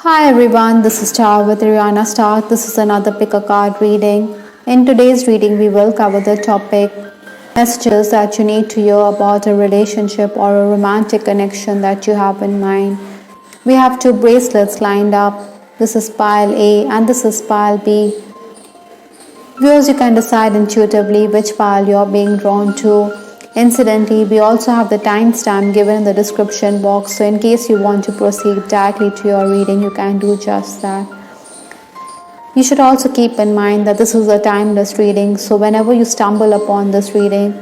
Hi everyone, this is Star with Ariana Star. This is another pick a card reading. In today's reading, we will cover the topic messages that you need to hear about a relationship or a romantic connection that you have in mind. We have two bracelets lined up. This is pile A and this is pile B. Viewers, you can decide intuitively which pile you are being drawn to. Incidentally, we also have the timestamp given in the description box, so in case you want to proceed directly to your reading, you can do just that. You should also keep in mind that this is a timeless reading, so whenever you stumble upon this reading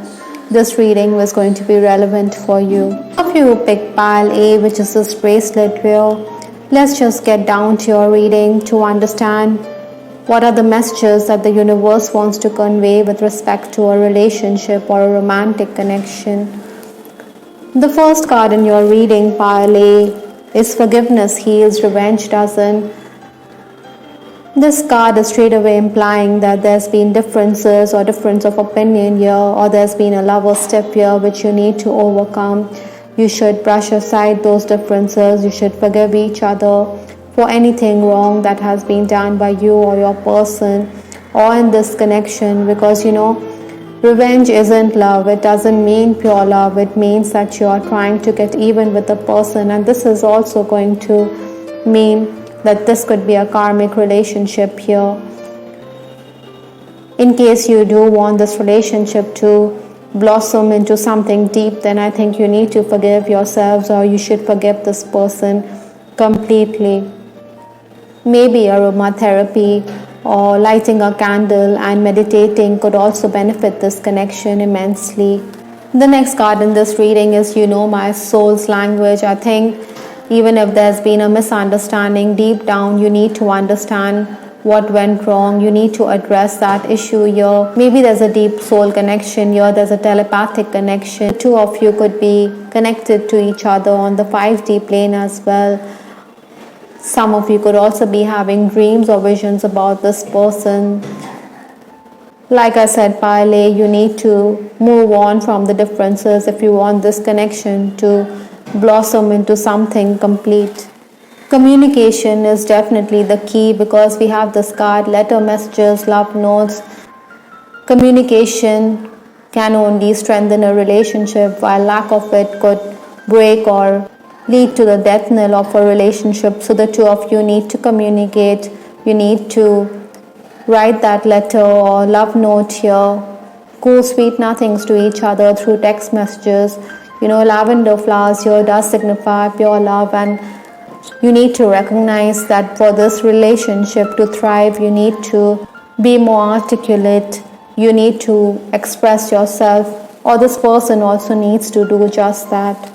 was going to be relevant for you. If you pick pile A, which is this bracelet wheel, let's just get down to your reading to understand what are the messages that the universe wants to convey with respect to a relationship or a romantic connection. The first card in your reading, pile A, is forgiveness heals, revenge doesn't. This card is straight away implying that there's been differences or difference of opinion here, or there's been a lover step here which you need to overcome. You should brush aside those differences. You should forgive each other for anything wrong that has been done by you or your person or in this connection, because revenge isn't love. It doesn't mean pure love. It means that you are trying to get even with the person, and this is also going to mean that this could be a karmic relationship here. In case you do want this relationship to blossom into something deep, then I think you need to forgive yourselves, or you should forgive this person completely. Maybe aromatherapy or lighting a candle and meditating could also benefit this connection immensely. The next card in this reading is my soul's language. I think even if there's been a misunderstanding, deep down you need to understand what went wrong. You need to address that issue here. Maybe there's a deep soul connection here. There's a telepathic connection. The two of you could be connected to each other on the 5D plane as well. Some of you could also be having dreams or visions about this person. Like I said, pile A, you need to move on from the differences if you want this connection to blossom into something complete. Communication is definitely the key, because we have this card, letter messages, love notes. Communication can only strengthen a relationship, while lack of it could break or lead to the death knell of a relationship. So the two of you need to communicate. You need to write that letter or love note here. Cool sweet nothings to each other through text messages. Lavender flowers here does signify pure love, and you need to recognize that for this relationship to thrive, you need to be more articulate. You need to express yourself, or this person also needs to do just that.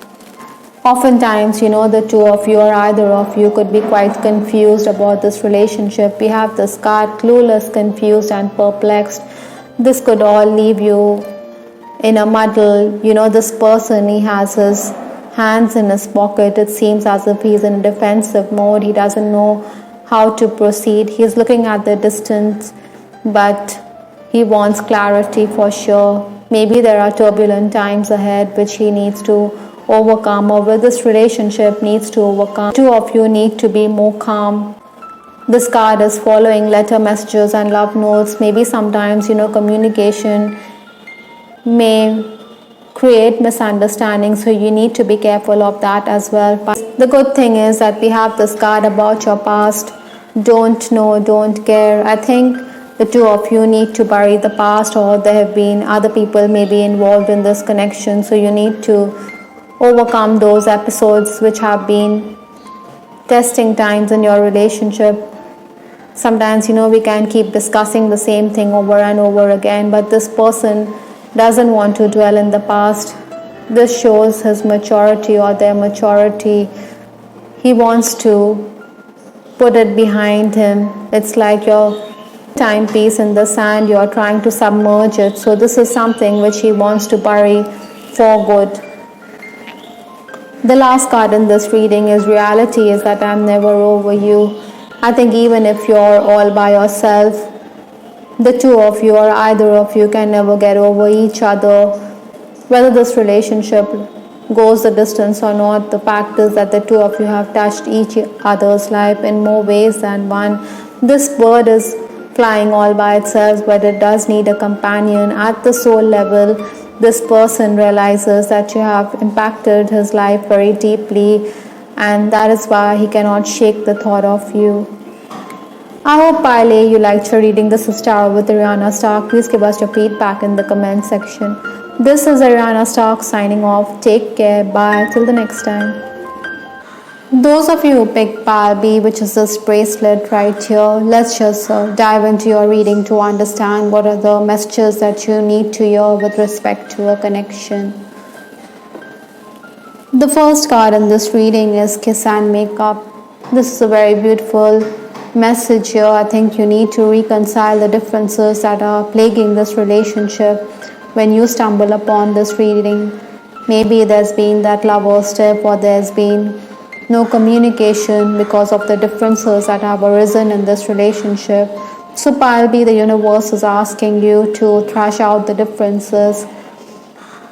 Oftentimes, the two of you or either of you could be quite confused about this relationship. We have this card, clueless, confused and perplexed. This could all leave you in a muddle. This person, he has his hands in his pocket. It seems as if he's in defensive mode. He doesn't know how to proceed. He's looking at the distance, but he wants clarity for sure. Maybe there are turbulent times ahead which he needs to overcome, or where this relationship needs to overcome. Two of you need to be more calm. This card is following letter messages and love notes. Maybe sometimes communication may create misunderstandings, so you need to be careful of that as well. But the good thing is that we have this card about your past. Don't know, don't care. I think the two of you need to bury the past, or there have been other people maybe involved in this connection, so you need to overcome those episodes which have been testing times in your relationship. Sometimes we can keep discussing the same thing over and over again, but this person doesn't want to dwell in the past. This shows his maturity or their maturity. He wants to put it behind him. It's like your timepiece in the sand. You're trying to submerge it. So this is something which he wants to bury for good. The last card in this reading is reality is that I'm never over you. I think even if you're all by yourself, the two of you or either of you can never get over each other. Whether this relationship goes the distance or not. The fact is that the two of you have touched each other's life in more ways than one. This bird is flying all by itself, but it does need a companion. At the soul level, this person realizes that you have impacted his life very deeply, and that is why he cannot shake the thought of you. I hope Pile A, you liked your reading. This is Tarot with Ariana Stark. Please give us your feedback in the comment section. This is Ariana Stark signing off. Take care. Bye. Till the next time. Those of you who picked Pile B, which is this bracelet right here, let's just dive into your reading to understand what are the messages that you need to hear with respect to a connection. The first card in this reading is Kiss and Makeup. This is a very beautiful message here. I think you need to reconcile the differences that are plaguing this relationship. When you stumble upon this reading, maybe there's been that lover step, or there's been no communication because of the differences that have arisen in this relationship. So Pile B, the universe is asking you to thrash out the differences,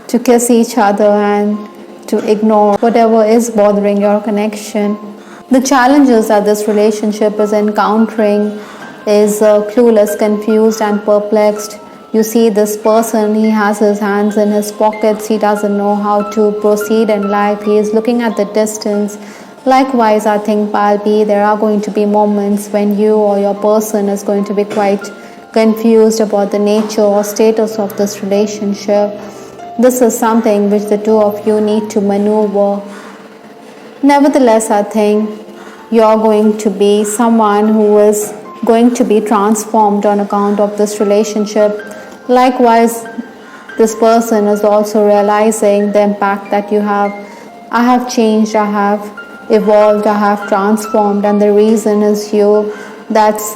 to kiss each other, and to ignore whatever is bothering your connection. The challenges that this relationship is encountering is clueless, confused, and perplexed. You see this person, he has his hands in his pockets, he doesn't know how to proceed in life, he is looking at the distance. Likewise, I think Pile B, there are going to be moments when you or your person is going to be quite confused about the nature or status of this relationship. This is something which the two of you need to maneuver. Nevertheless, I think you're going to be someone who is going to be transformed on account of this relationship. Likewise, this person is also realizing the impact that you have. I have changed, I have evolved, I have transformed, and the reason is you. That's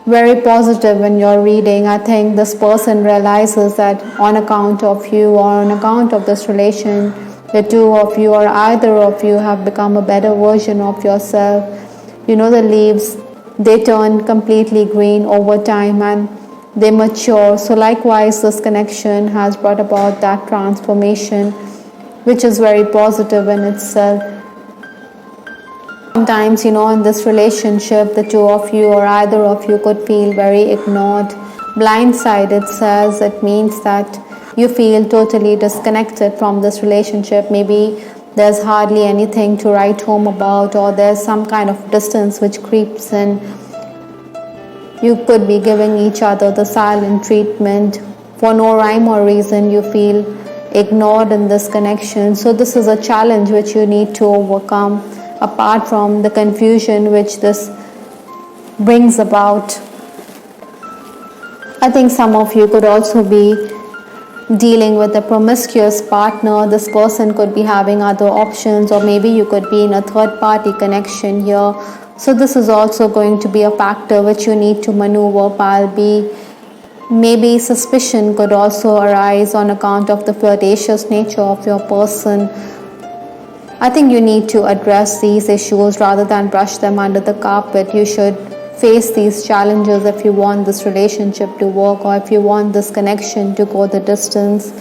very positive in your reading. I think this person realizes that on account of you or on account of this relation, the two of you or either of you have become a better version of yourself. You know, the leaves, they turn completely green over time and they mature. So likewise, this connection has brought about that transformation, which is very positive in itself. Sometimes, you know, in this relationship, the two of you or either of you could feel very ignored, blindsided. Says it means that you feel totally disconnected from this relationship. Maybe there's hardly anything to write home about, or there's some kind of distance which creeps in. You could be giving each other the silent treatment. For no rhyme or reason, you feel ignored in this connection. So this is a challenge which you need to overcome, apart from the confusion which this brings about. I think some of you could also be dealing with a promiscuous partner. This person could be having other options, or maybe you could be in a third party connection here. So this is also going to be a factor which you need to maneuver, Pile B. Maybe suspicion could also arise on account of the flirtatious nature of your person. I think you need to address these issues rather than brush them under the carpet. You should face these challenges if you want this relationship to work, or if you want this connection to go the distance.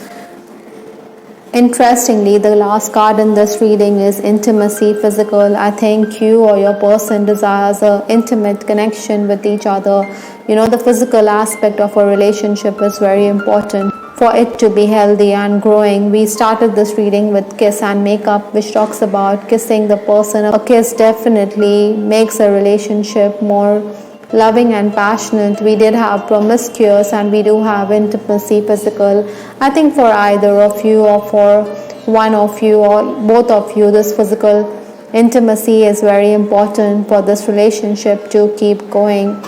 Interestingly, the last card in this reading is intimacy, physical. I think you or your person desires an intimate connection with each other. You know, the physical aspect of a relationship is very important for it to be healthy and growing. We started this reading with Kiss and Makeup, which talks about kissing the person. A kiss definitely makes a relationship more loving and passionate. We did have promiscuous and we do have intimacy, physical. I think for either of you or for one of you or both of you, this physical intimacy is very important for this relationship to keep going.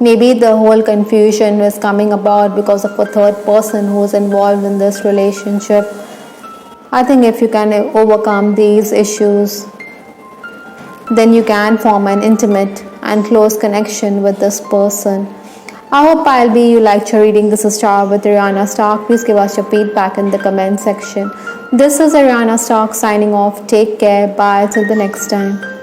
Maybe the whole confusion is coming about because of a third person who is involved in this relationship. I think if you can overcome these issues, then you can form an intimate and close connection with this person. I hope Pile B, you liked your reading. This is Tarot with Ariana Stark. Please give us your feedback in the comment section. This is Ariana Stark signing off. Take care. Bye. Till the next time.